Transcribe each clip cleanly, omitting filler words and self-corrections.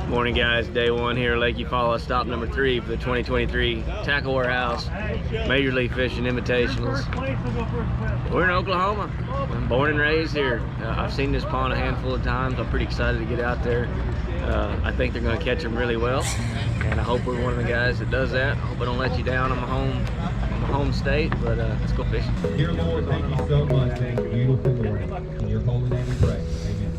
Morning, guys. Day one here at Lake Eufaula, stop number 3 for the 2023 Tackle Warehouse Major League Fishing Invitationals. We're in Oklahoma. I'm born and raised here. I've seen this pond a handful of times. I'm pretty excited to get out there. I think they're going to catch them really well, and I hope we're one of the guys that does that. I hope I don't let you down on my home state, but let's go fishing. Dear Lord, thank you so much for a beautiful morning. In your holy name we pray. Amen.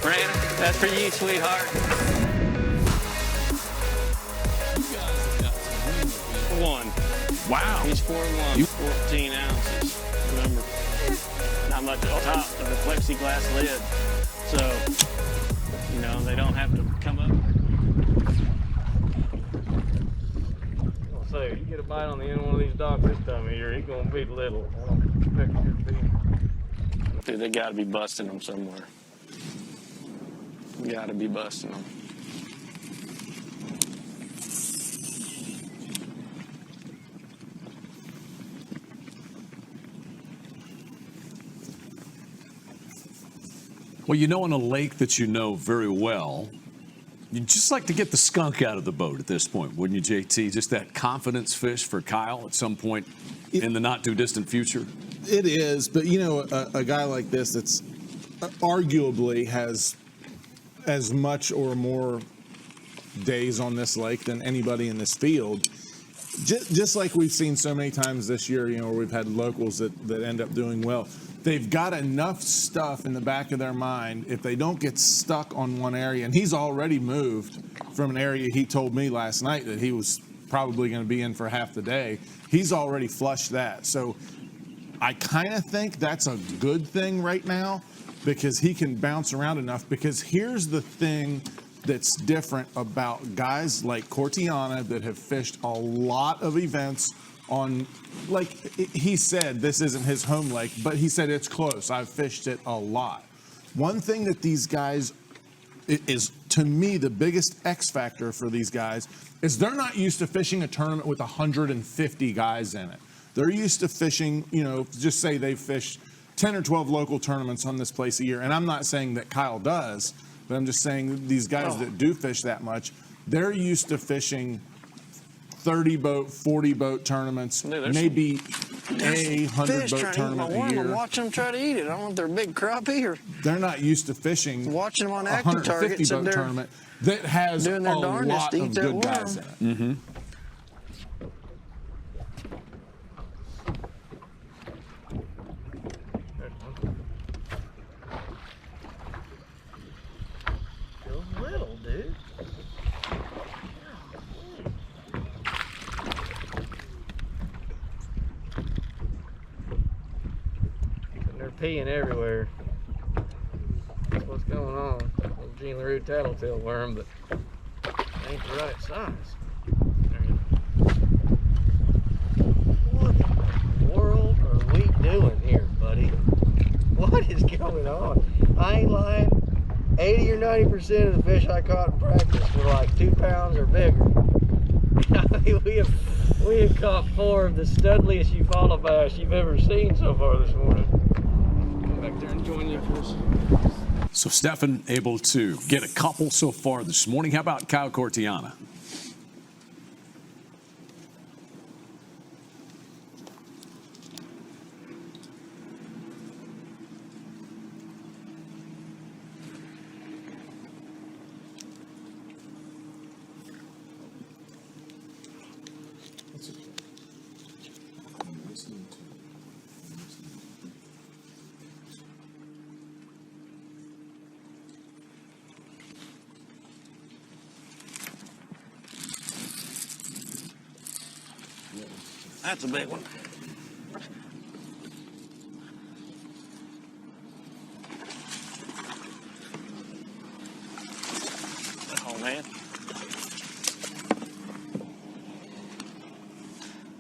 Miranda, that's for you, sweetheart. One. Wow. He's 4-1, 14 ounces. Remember, not much on top of the plexiglass lid, so you know they don't have to come up. I'll say, you get a bite on the end of one of these docks this time of year, he's gonna be little. I don't expect it to be. Dude, they gotta be busting them somewhere. Gotta be busting them. Well, you know, on a lake that you know very well, you'd just like to get the skunk out of the boat at this point, wouldn't you, JT? Just that confidence fish for Kyle at some point in the not-too-distant future? It is, but, you know, a guy like this that's arguably has as much or more days on this lake than anybody in this field, just like we've seen so many times this year, you know, where we've had locals that end up doing well. They've got enough stuff in the back of their mind if they don't get stuck on one area. And he's already moved from an area he told me last night that he was probably going to be in for half the day. He's already flushed that. So I kind of think that's a good thing right now because he can bounce around enough. Because here's the thing that's different about guys like Cortiana that have fished a lot of events on, like he said, this isn't his home lake, but he said it's close. I've fished it a lot. One thing that these guys is, to me, the biggest X factor for these guys is they're not used to fishing a tournament with 150 guys in it. They're used to fishing, you know, just say they've fished 10 or 12 local tournaments on this place a year. And I'm not saying that Kyle does, but I'm just saying these guys that do fish that much, they're used to fishing 30 boat, 40 boat tournaments, maybe a 100 boat tournament a year. Watching them try to eat it. I don't know if they're a big crappie or. They're not used to fishing Watching them on a active targets 150 boat tournament that has a lot of good guys in it. Mm-hmm. Feels little, dude. They're peeing everywhere. That's what's going on. Little Gene LaRue tattletale worm, but ain't the right size. What in the world are we doing here, buddy? What is going on? I ain't lying. 80 or 90% of the fish I caught in practice were like 2 pounds or bigger. I mean, we have caught 4 of the studliest Eufaula bass you've ever seen so far this morning. Come back there and join you for this. So Stefan able to get a couple so far this morning. How about Kyle Cortiana? That's a big one. Oh, man.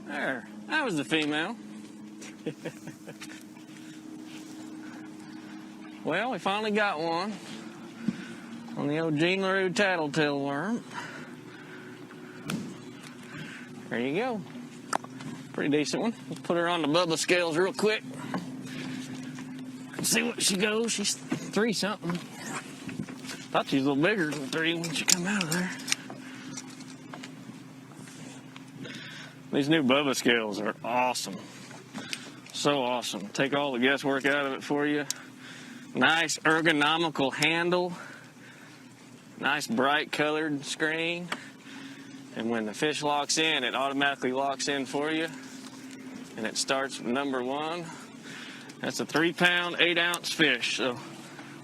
There. That was the female. Well, we finally got one on the old Gene LaRue tattletale worm. There you go. Pretty decent one. Let's put her on the Bubba scales real quick. See what she goes. She's 3 something. Thought she was a little bigger than 3 when she come out of there. These new Bubba scales are awesome. So awesome. Take all the guesswork out of it for you. Nice ergonomical handle. Nice bright colored screen. And when the fish locks in, it automatically locks in for you. And it starts with number 1. That's a 3-pound, 8-ounce fish. So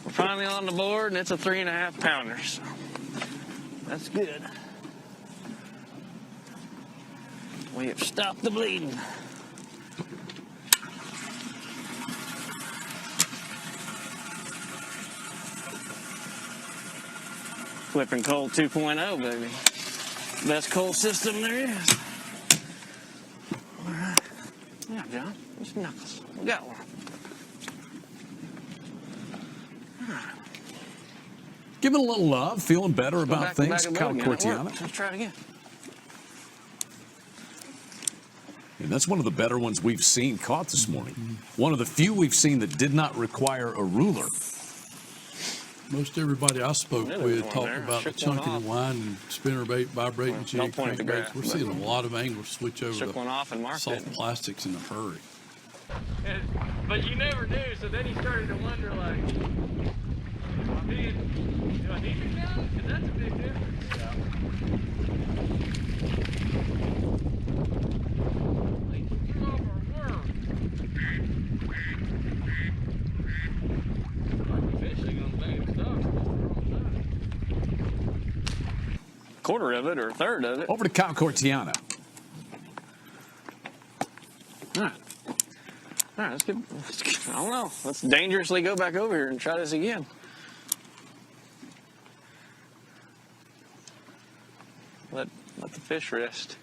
we're finally on the board, and it's a 3.5 pounder. So that's good. We have stopped the bleeding. Flipping coal 2.0, baby. Best coal system there is. All right. Yeah, John. There's knuckles. We got one. All right. Give it a little love. Feeling better about things. Kyle Cortiana. Let's try it again. And that's one of the better ones we've seen caught this morning. One of the few we've seen that did not require a ruler. Most everybody I spoke with talked about the chunking of line and spinnerbait, vibrating jig, crankbaits. We're seeing a lot of anglers switch over to soft plastics in a hurry. But you never knew, so then he started to wonder, like, do I need it now? Because that's a big difference. Yeah. Quarter of it or a third of it. Over to Kyle Cortiana. All right, let's get, I don't know. Let's dangerously go back over here and try this again. Let the fish rest.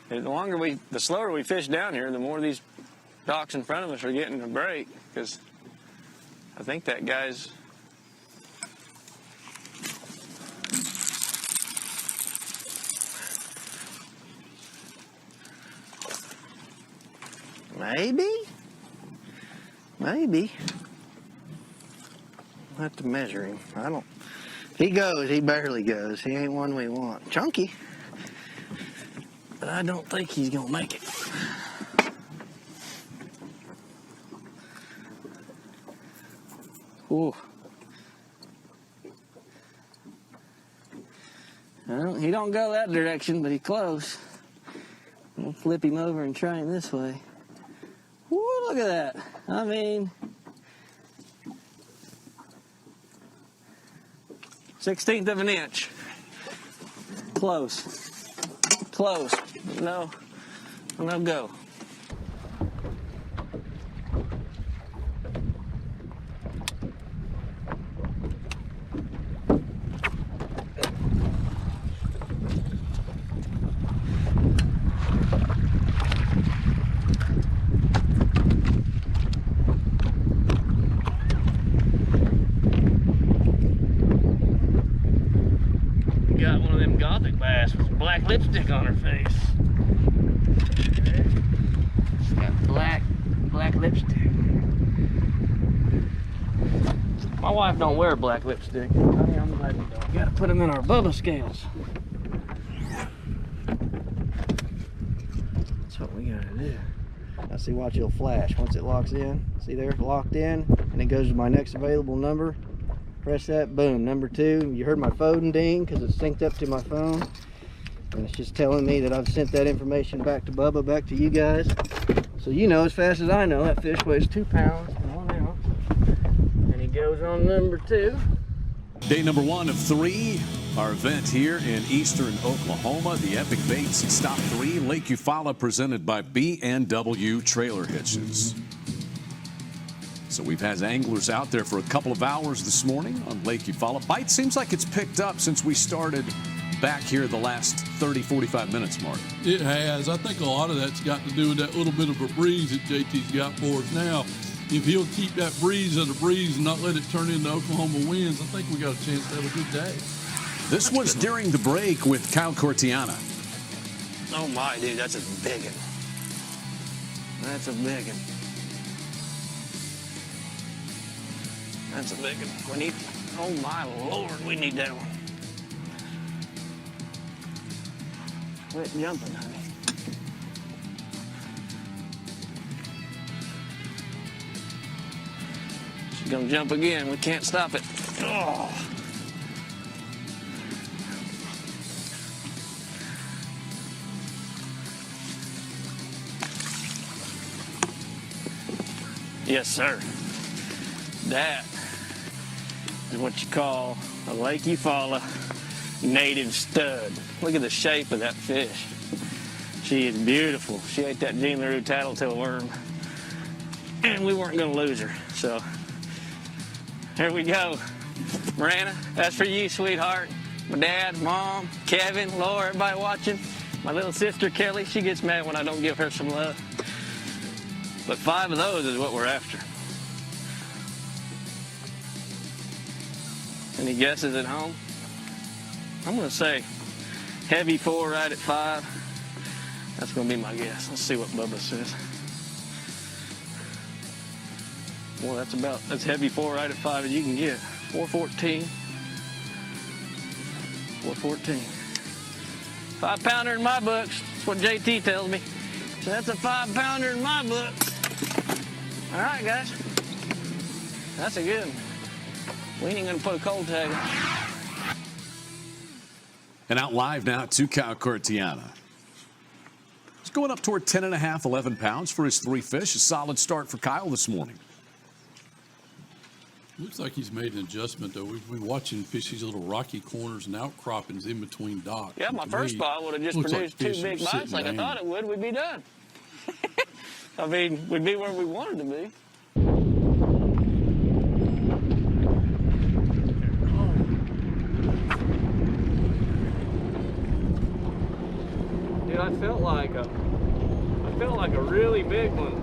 And the slower we fish down here, the more these docks in front of us are getting a break, because I think that guy's maybe. I'll have to measure him. He goes, he barely goes. He ain't one we want. Chunky. But I don't think he's gonna make it. Ooh. Well, he don't go that direction, but he's close. We'll flip him over and try him this way. Woo, look at that. I mean, 1/16 of an inch. Close. No go. Got one of them gothic bass with black lipstick on her face. She's got black lipstick. My wife don't wear black lipstick. I'm glad we don't. Gotta put them in our Bubba scales. That's what we gotta do. Now see, watch, it'll flash once it locks in. See there, locked in, and it goes to my next available number. Press that, boom, number 2. You heard my phone ding because it's synced up to my phone. And it's just telling me that I've sent that information back to Bubba, back to you guys. So you know as fast as I know, that fish weighs 2 pounds and 1 ounce. And he goes on number 2. Day number 1 of 3, our event here in eastern Oklahoma, the Epic Baits Stop 3, Lake Eufaula, presented by B&W Trailer Hitches. So we've had anglers out there for a couple of hours this morning on Lake Eufaula. Bite seems like it's picked up since we started back here the last 30, 45 minutes, Mark. It has. I think a lot of that's got to do with that little bit of a breeze that JT's got for us now. If he'll keep that breeze as a breeze and not let it turn into Oklahoma winds, I think we got a chance to have a good day. This was during the break with Kyle Cortiana. Oh my, dude, that's a big one. That's a big one. That's a big one. We need, oh my Lord, we need that one. Quit jumping, honey. She's gonna jump again. We can't stop it. Oh. Yes, sir. That is what you call a Lake Eufaula native stud. Look at the shape of that fish. She is beautiful. She ate that Gene LaRue tattletale worm. And we weren't going to lose her. So, here we go. Miranda, that's for you, sweetheart. My dad, mom, Kevin, Laura, everybody watching. My little sister, Kelly, she gets mad when I don't give her some love. But 5 of those is what we're after. Any guesses at home? I'm going to say heavy 4 right at 5. That's going to be my guess. Let's see what Bubba says. Well, that's heavy 4 right at 5 as you can get. 414. 414. 5-pounder in my books. That's what JT tells me. So that's a 5-pounder in my book. All right, guys. That's a good one. We ain't going to put a cold tag on. And out live now to Kyle Cortiana. He's going up toward 10.5, 11 pounds for his 3 fish. A solid start for Kyle this morning. Looks like he's made an adjustment, though. We've been watching fish these little rocky corners and outcroppings in between docks. Yeah, my first spot would have just produced 2 big bites like I thought it would. We'd be done. I mean, we'd be where we wanted to be. Dude, I felt like a really big one.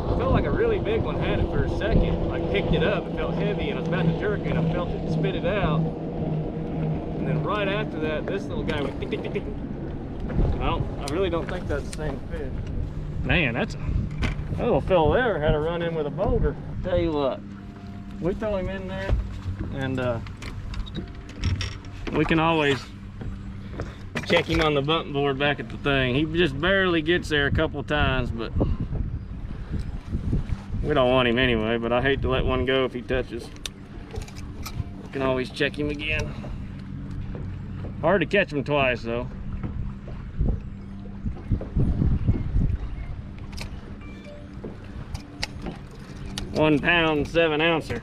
I felt like a really big one had it for a second. I picked it up, it felt heavy, and I was about to jerk it, and I felt it spit it out. And then right after that, this little guy went tick, tick, tick, tick. I really don't think that's the same fish. Man, that little fella there had a run in with a boulder. Tell you what, we throw him in there, and we can always check him on the bump board back at the thing. He just barely gets there a couple times, but we don't want him anyway, but I hate to let one go if he touches. We can always check him again. Hard to catch him twice, though. £1 pound, 7 ouncer.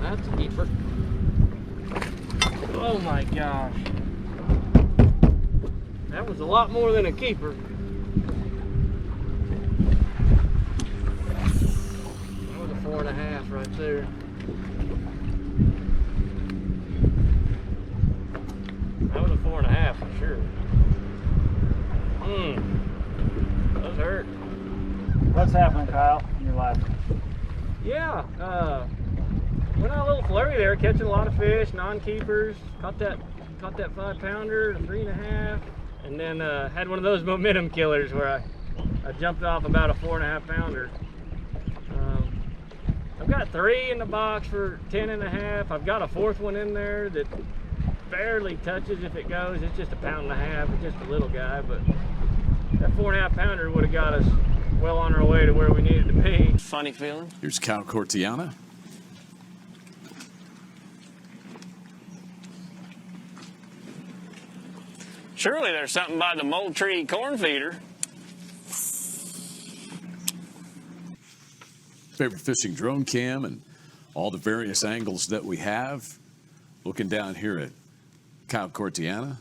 That's a keeper. Oh my gosh. That was a lot more than a keeper. That was a 4.5 right there. That was a 4.5 for sure. Those hurt. What's happening, Kyle? You're laughing. Yeah, went on a little flurry there, catching a lot of fish, non-keepers. Caught that 5-pounder, a 3.5, and then had one of those momentum killers where I jumped off about a 4.5-pounder. I've got 3 in the box for 10.5. I've got a 4th one in there that barely touches if it goes. It's just a 1.5 pounds. It's just a little guy, but that 4.5-pounder would have got us well on our way to where we needed to be. Funny feeling. Here's Kyle Cortiana. Surely there's something by the Moultrie corn feeder. Favorite fishing drone cam and all the various angles that we have. Looking down here at Kyle Cortiana.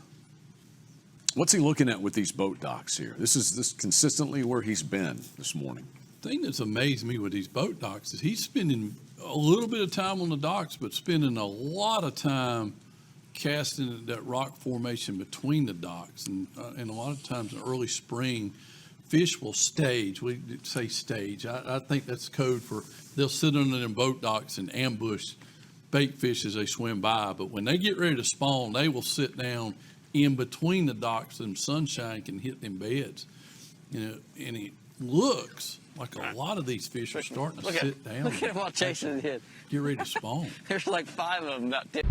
What's he looking at with these boat docks here? This is consistently where he's been this morning. The thing that's amazed me with these boat docks is he's spending a little bit of time on the docks, but spending a lot of time casting that rock formation between the docks. And a lot of times in early spring, fish will stage. We say stage. I think that's code for they'll sit under them boat docks and ambush bait fish as they swim by. But when they get ready to spawn, they will sit down in between the docks and sunshine can hit them beds. And it looks like a lot of these fish are starting to sit down. Look at them all chasing it. Get ready to spawn. There's like 5 of them about 10.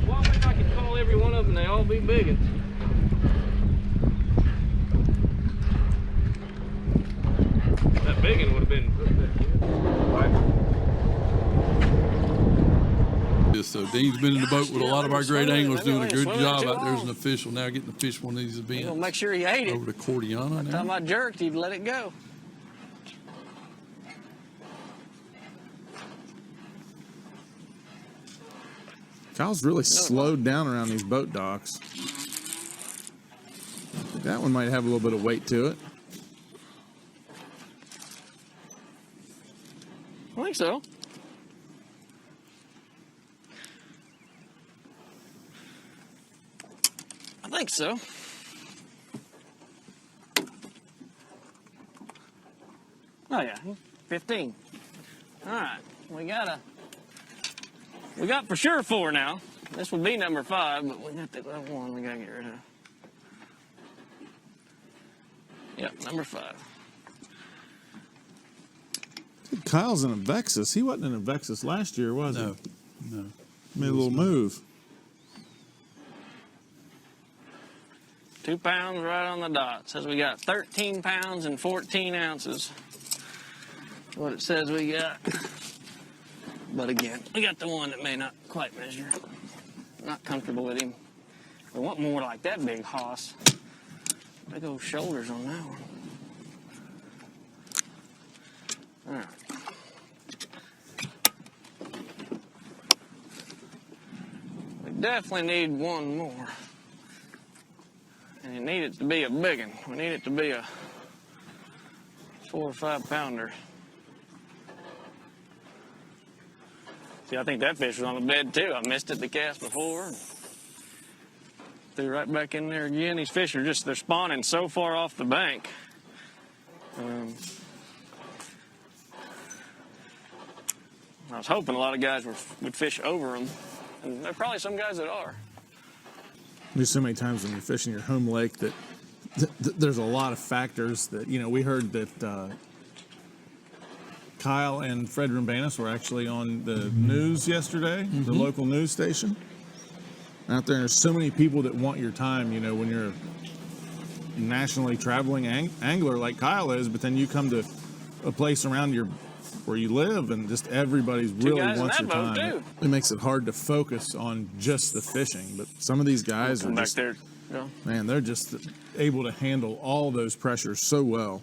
Well, I wish I could call every one of them, they all be big ones. That big one would have been. So Dean's been in the boat with a lot of our great anglers doing a good job out there as an official. Now getting to fish one of these events. We'll make sure he ate it. Over to Cortiana By the time I jerked, he'd let it go. Kyle's really slowed down around these boat docks. That one might have a little bit of weight to it. I think so. I think so. Oh yeah, 15. All right, we got for sure 4 now. This would be number 5, but we got that one we gotta get rid of. Yep, number 5. Kyle's in a Vexus. He wasn't in a Vexus last year, was he? No. Made a little move. 2 pounds right on the dot. Says we got 13 pounds and 14 ounces. What it says we got. But again, we got the one that may not quite measure. Not comfortable with him. We want more like that big hoss. Big old shoulders on that one. All right. We definitely need one more. And you need it to be a big one. We need it to be a 4 or 5 pounder. See, I think that fish was on the bed too. I missed it the cast before. Threw right back in there again. These fish are they're spawning so far off the bank. I was hoping a lot of guys would fish over them. And there are probably some guys that are. There's so many times when you're fishing your home lake that there's a lot of factors that, we heard that Kyle and Fred Rumbanis were actually on the news yesterday, the local news station. Out there, there's so many people that want your time, when you're a nationally traveling angler like Kyle is, but then you come to a place around where you live and just everybody's really wants your time. It makes it hard to focus on just the fishing, but some of these guys are just, man, they're just able to handle all those pressures so well.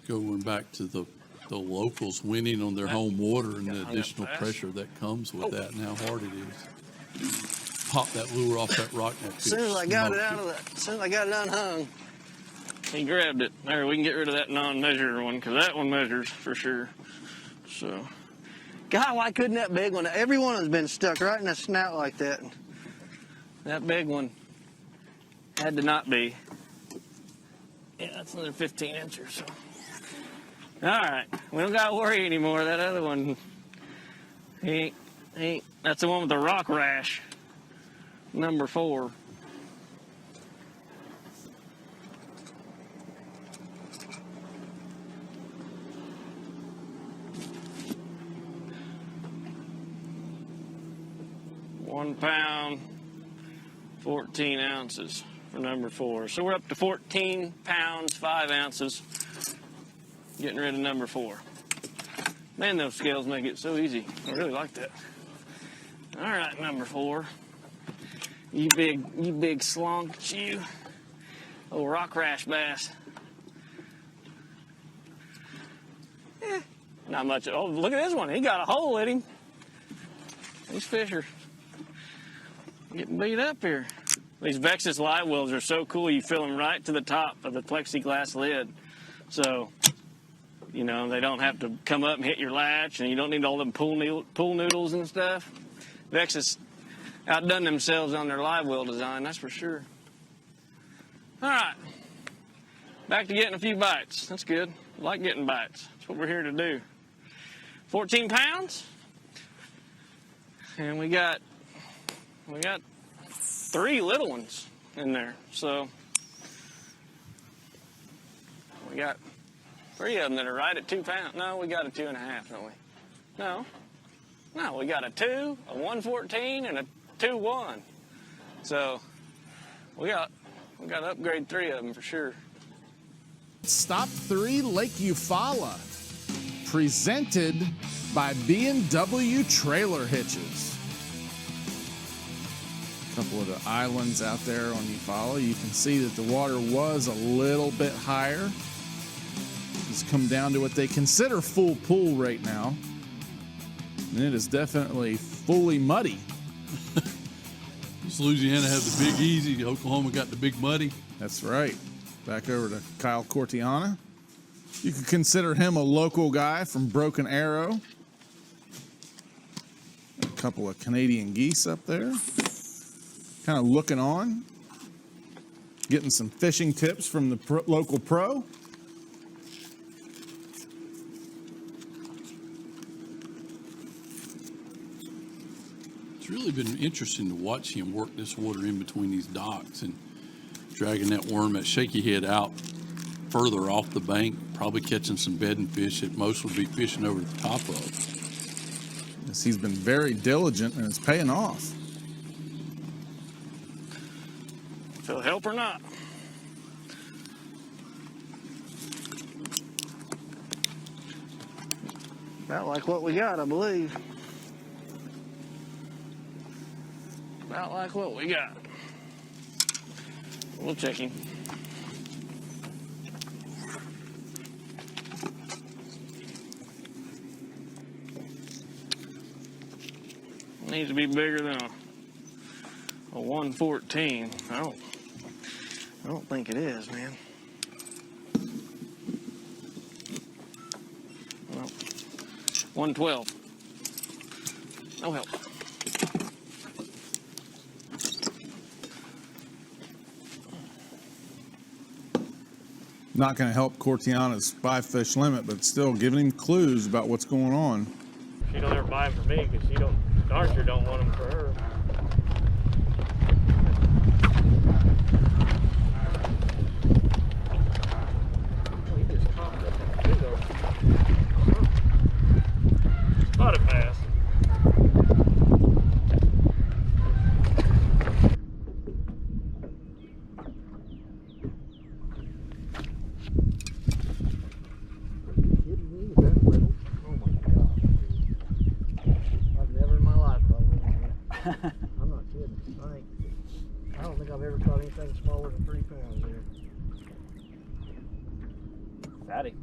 Going back to the locals winning on their home water and the additional pressure that comes with that and how hard it is. Pop that lure off that rock. As soon as I got it unhung, he grabbed it. There, we can get rid of that non-measure one because that one measures for sure. So, God, why couldn't that big one? Every one has been stuck right in the snout like that. That big one had to not be. Yeah, that's another 15 inches. So. All right, we don't got to worry anymore. That other one, he ain't. That's the one with the rock rash, number 4. £1 pound, 14 ounces for number 4. So we're up to 14 pounds, 5 ounces. Getting rid of number 4. Man, those scales make it so easy. I really like that. All right, number 4. You big slunk, you. Oh, rock rash bass. Not much. Oh, look at this one. He got a hole in him. These fish are getting beat up here. These Vexus live wells are so cool. You fill them right to the top of the plexiglass lid. So, you know, they don't have to come up and hit your latch, and you don't need all them pool noodles and stuff. Vexus outdone themselves on their live well design, that's for sure. All right. Back to getting a few bites. That's good. I like getting bites. That's what we're here to do. 14 pounds. And we got 3 little ones in there. So we got 3 of them that are right at 2 pounds. No, we got a 2.5, don't we? No, we got a 2, a 114, and a 2-1. So we got to upgrade 3 of them for sure. Stop 3 Lake Eufaula, presented by B&W Trailer Hitches. A couple of the islands out there on Eufaula, you can see that the water was a little bit higher. It's come down to what they consider full pool right now, and it is definitely fully muddy. Louisiana has the big easy. Oklahoma got the big muddy. That's right. Back over to Kyle Cortiana. You could consider him a local guy from Broken Arrow. A couple of Canadian geese up there. Kind of looking on. Getting some fishing tips from the local pro. It's really been interesting to watch him work this water in between these docks and dragging that worm, that shaky head out further off the bank, probably catching some bedding fish that most would be fishing over the top of. Yes, he's been very diligent and it's paying off. If it'll help or not. About like what we got, I believe. About like what we got. We'll check him. Needs to be bigger than a 114. I don't think it is, man. Well, 112. No help. Not going to help Cortiana's 5-fish limit, but still giving him clues about what's going on. She don't ever buy them for me because she don't. Darn sure don't want them for her. Oh, he just caught it. Big old. Thought it passed. I'm not kidding. I don't think I've ever caught anything smaller than 3 pounds there. Fatty.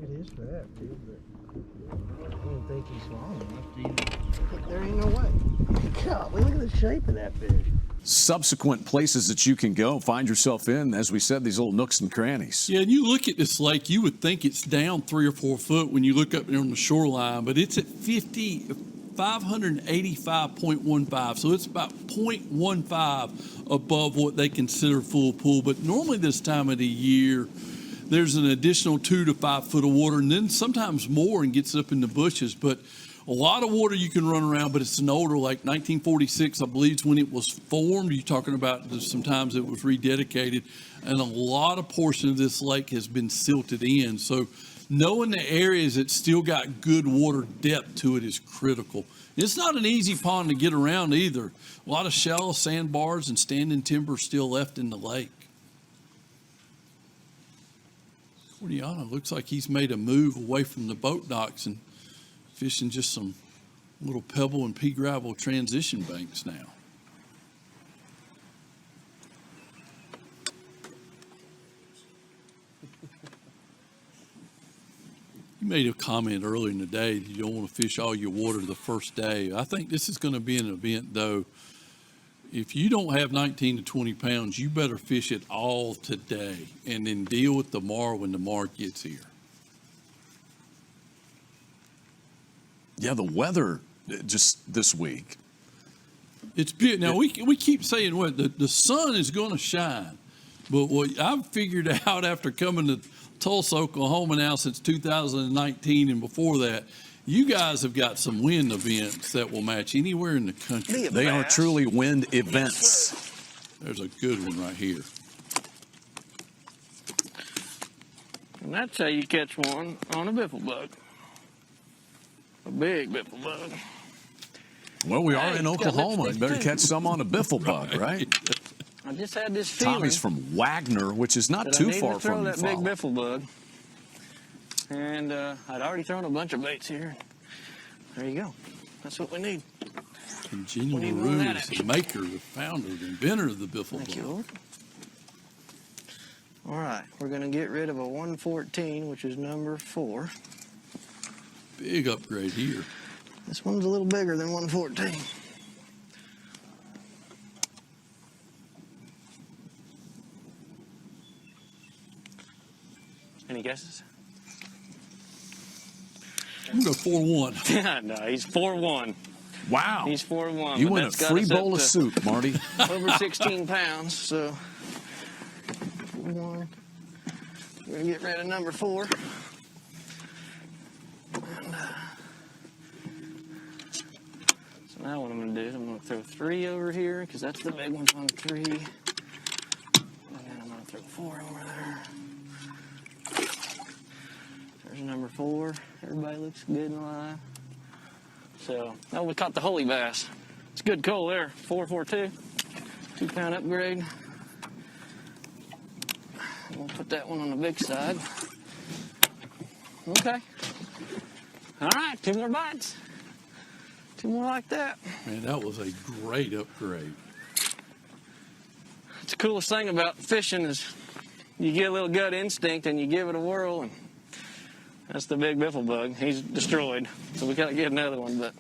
It is fat, dude, but I don't think he's long enough to even. There ain't no way. God, look at the shape of that fish. Subsequent places that you can go, find yourself in, as we said, these little nooks and crannies. Yeah, and you look at this lake, you would think it's down 3 or 4 foot when you look up there on the shoreline, but it's at 585.15, so it's about 0.15 above what they consider full pool. But normally this time of the year, there's an additional 2 to 5 foot of water, and then sometimes more and gets up in the bushes. But a lot of water you can run around, but it's an older lake. 1946, I believe, is when it was formed. You're talking about sometimes it was rededicated, and a lot of portion of this lake has been silted in. So knowing the areas that still got good water depth to it is critical. It's not an easy pond to get around either. A lot of shallow sandbars and standing timber still left in the lake. Cortiana looks like he's made a move away from the boat docks and fishing just some little pebble and pea gravel transition banks now. You made a comment earlier in the day that you don't want to fish all your water the first day. I think this is going to be an event, though. If you don't have 19 to 20 pounds, you better fish it all today and then deal with tomorrow when the mark gets here. Yeah, the weather just this week. It's beautiful. Now, we keep saying what the sun is going to shine, but what I've figured out after coming to Tulsa, Oklahoma now since 2019 and before that, you guys have got some wind events that will match anywhere in the country. They are truly wind events. There's a good one right here. And that's how you catch one on a Biffle Bug. A big Biffle Bug. Well, we are Hey, in it's got Oklahoma. lipstick, You better too. catch some on a Biffle Bug, right? I just had this feeling Tommy's from Wagner, which is not that too I needed far to throw from that big Eufaula. Biffle Bug. And I'd already thrown a bunch of baits here. There you go. That's what we need. And Gina What do you LaRue want that is at? the maker, the founder, the inventor of the Biffle Thank you, Bug. Lord. All right, we're going to get rid of a 114, which is number 4. Big upgrade here. This one's a little bigger than 114. Any guesses? I'm going to go 4-1. No, he's 4-1. Wow. He's 4-1. You but win a that's got free us up bowl of to soup, Marty. Over 16 pounds, so 1. We're going to get rid of number 4. And, so now what I'm going to do is I'm going to throw 3 over here, because that's the big one's on 3. And then I'm going to throw 4 over there. There's number 4. Everybody looks good and alive. So, oh, we caught the holy bass. It's good coal there. 442. 2-pound upgrade. We'll put that one on the big side. Okay. All right, 2 more bites. 2 more like that. Man, that was a great upgrade. It's the coolest thing about fishing is you get a little gut instinct and you give it a whirl, and that's the big Biffle Bug. He's destroyed, so we got to get another one, but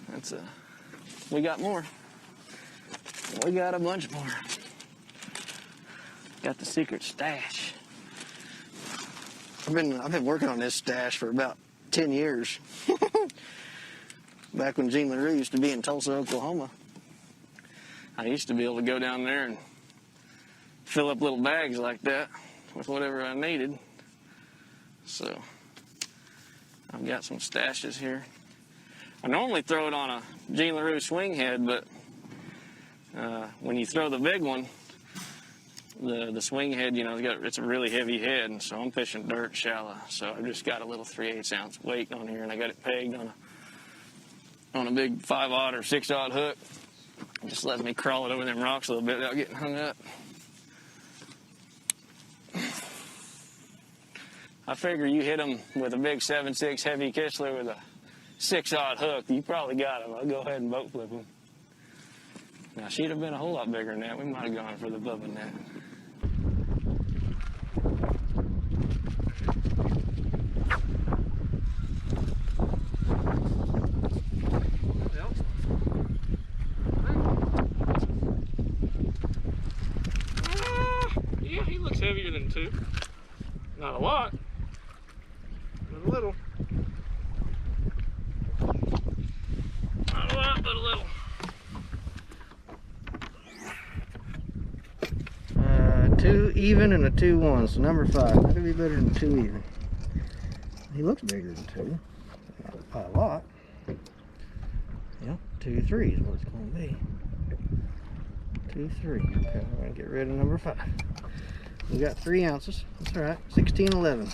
that's we got more. We got a bunch more. Got the secret stash. I've been working on this stash for about 10 years. Back when Gene LaRue used to be in Tulsa, Oklahoma, I used to be able to go down there and fill up little bags like that with whatever I needed. So I've got some stashes here. I normally throw it on a Gene LaRue swing head, but when you throw the big one, the swing head, you know, it's a really heavy head, and so I'm fishing dirt shallow. So I've just got a little 3/8 ounce weight on here, and I got it pegged on a big 5/0 or 6/0 hook. It just lets me crawl it over them rocks a little bit without getting hung up. I figure you hit them with a big 7/6 heavy Kistler with a 6/0 hook, you probably got them. I'll go ahead and boat flip them. Now, she'd have been a whole lot bigger than that. We might have gone for the Bubba net. Yeah, he looks heavier than 2. Not a lot, but a little. Not a lot, but a little. 2 even and a 2-1, so number 5. That could be better than 2 even. He looks bigger than 2. Not by a lot. Yeah, 2-3 is what it's going to be. 2-3. Okay, we're going to get rid of number 5. We got 3 ounces. That's all right. 16-11.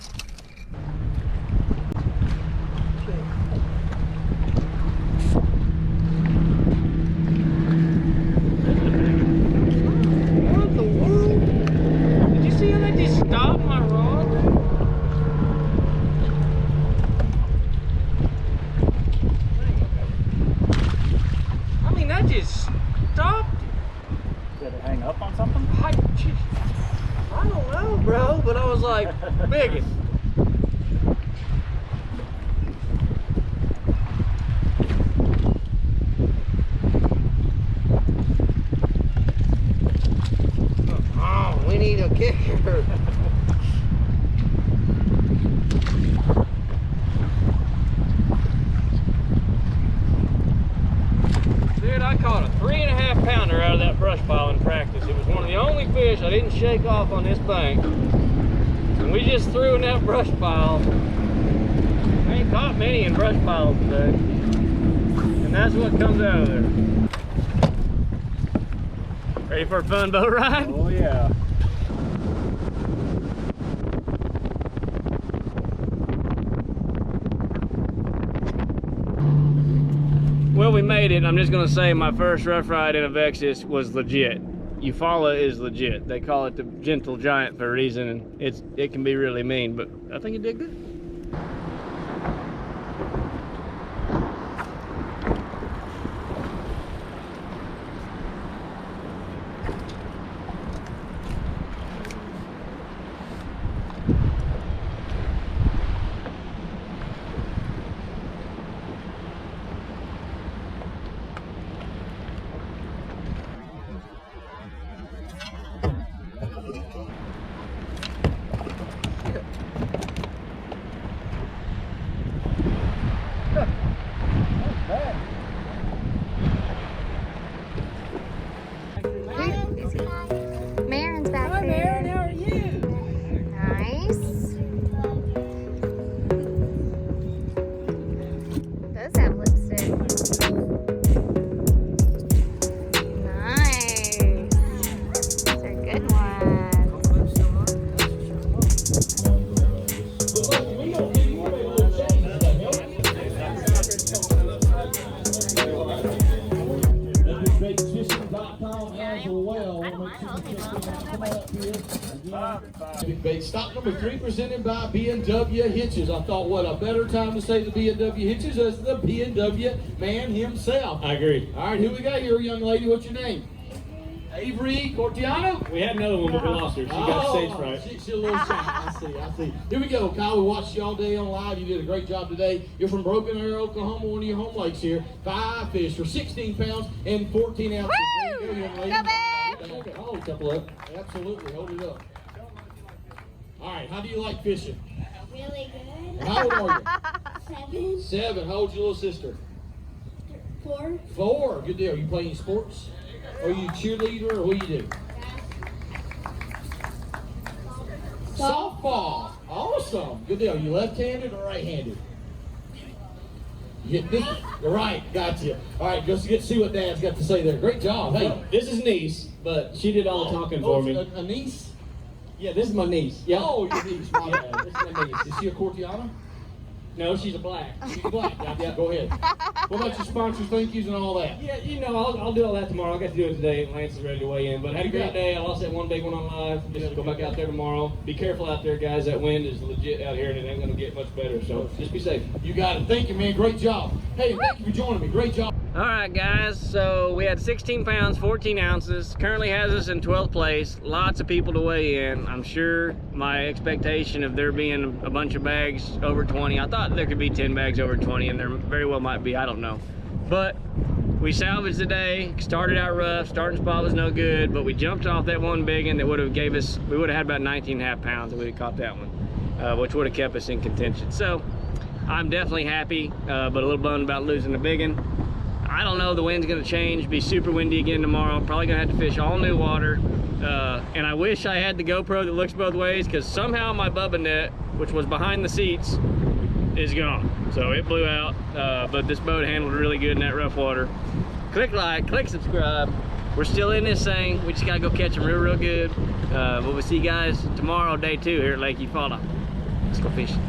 What the world? Did you see how that just stopped my rod? I mean, that just stopped. Did it hang up on something? I don't know, bro, but I was like, biggest. need a kicker. Dude, I caught a 3.5 pounder out of that brush pile in practice. It was one of the only fish I didn't shake off on this bank. And we just threw in that brush pile. I ain't caught many in brush piles today. And that's what comes out of there. Ready for a fun boat ride? Oh yeah. Well, we made it. I'm just gonna say my first rough ride in a Vexus was legit. Eufaula is legit. They call it the gentle giant for a reason, and it can be really mean, but I think it did good. Marin's back there. Hi, Marin, how are you? Nice. Does have lipstick. Nice. These are good ones. Big bait. Stop number 3 presented by B&W Hitches. I thought, what a better time to say the B&W Hitches as the B&W man himself. I agree. All right, who we got here, young lady? What's your name? Avery Cortiana? We had another one, but we lost her. She got stage fright. She's a little shy. I see. Here we go, Kyle. We watched you all day on live. You did a great job today. You're from Broken Arrow, Oklahoma, one of your home lakes here. 5 fish for 16 pounds and 14 ounces. Woo! There you go, young lady. Go back! Okay, hold a couple up. Absolutely, hold it up. All right, how do you like fishing? Really good. How old are you? 7. 7. How old's your little sister? 4. 4. Good deal. Are you playing sports? Are you a cheerleader or what do you do? Softball. Awesome. Good deal. Are you left-handed or right-handed? You this, right. Gotcha. All right. Let's see what Dad's got to say there. Great job. Hey. This is niece, but she did all the talking for me. A niece? Yeah, this is my niece. Yeah. Oh, your niece. My bad. This is my niece. Is she a Cortiana? No, she's a black. She's black. Yeah, go ahead. What about your sponsors, thank yous, and all that? Yeah, you know, I'll do all that tomorrow. I got to do it today. Lance is ready to weigh in. But I had a great day. I lost that one big one on live. Just go back out there tomorrow. Be careful out there, guys. That wind is legit out here, and it ain't going to get much better. So just be safe. You got it. Thank you, man. Great job. Hey, thank you for joining me. Great job. All right, guys. So we had 16 pounds, 14 ounces. Currently has us in 12th place. Lots of people to weigh in. I'm sure my expectation of there being a bunch of bags over 20. I thought there could be 10 bags over 20, and there very well might be. I don't know. But we salvaged the day. Started out rough. Starting spot was no good, but we jumped off that one big one that would have gave us. We would have had about 19.5 pounds if we had caught that one, which would have kept us in contention. So I'm definitely happy, but a little bummed about losing the big one. I don't know, the wind's gonna change, be super windy again tomorrow. Probably gonna have to fish all new water. And I wish I had the GoPro that looks both ways, because somehow my bubba net, which was behind the seats, is gone. So it blew out, but this boat handled really good in that rough water. Click like, click subscribe. We're still in this thing. We just gotta go catch them real good. But we'll see you guys tomorrow, day 2 here at Lake Eufaula. Let's go fishing.